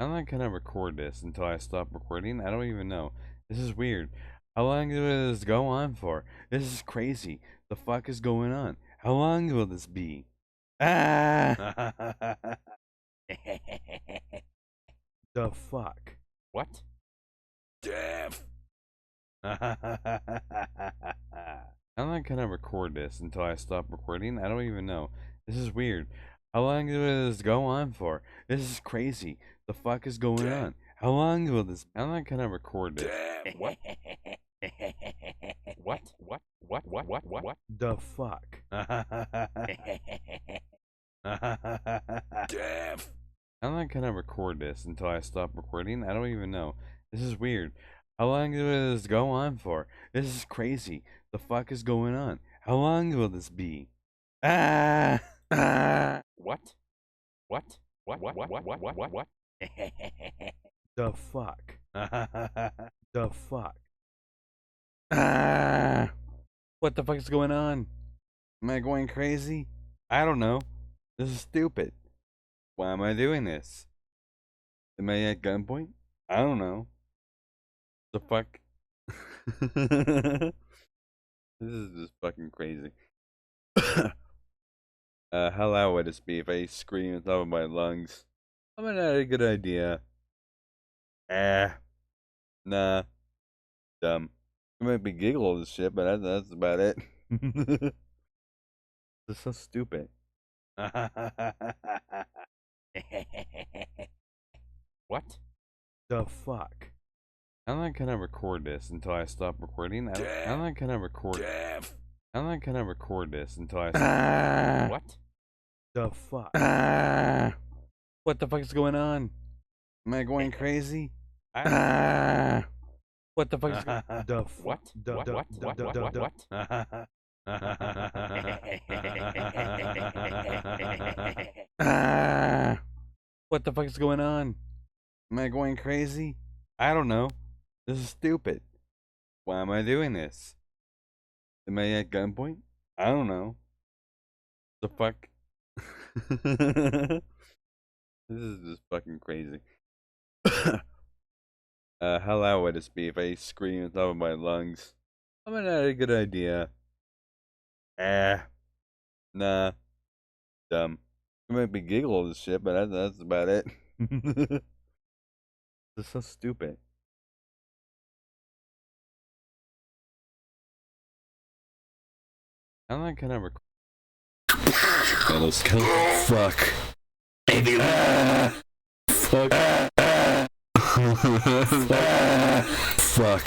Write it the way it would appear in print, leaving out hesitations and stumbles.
I'm not gonna record this until I stop recording. I don't even know. This is weird. How long will this go on for? This is crazy. The fuck is going on? How long will this be? Ah! The fuck? What? Death! I'm not gonna record this until I stop recording. I don't even know. This is weird. How long will this go on for? This is crazy. The fuck is going on? How long will this? I'm not gonna record this. What? What? The fuck? Death! I'm not gonna record this until I stop recording. I don't even know. This is weird. How long will this go on for? This is crazy. The fuck is going on? How long will this be? Ah! Ah! What? What? The fuck? The fuck? Ah! What the fuck is going on? Am I going crazy? I don't know. This is stupid. Why am I doing this? Am I at gunpoint? I don't know. The fuck? This is just fucking crazy. How loud would this be if I scream at the top of my lungs? I mean, not a good idea. Nah, dumb. I might be giggle and shit, but that's about it. This is so stupid. What? The fuck? I'm not gonna record this until I stop recording. I'm not gonna record. I'm not gonna record this until I stop. What? The fuck? What the fuck is going on? Am I going crazy? What the fuck is the what? What? What the fuck is going on? Am I going crazy? I don't know. This is stupid. Why am I doing this? Am I at gunpoint? I don't know. The fuck? This is just fucking crazy. How loud would this be if I scream at the top of my lungs? I mean, not a good idea. Nah, dumb. I might be giggle and shit, but that's about it. This is so stupid. I'm not gonna record. Fuck. Baby. Fuck. Fuck.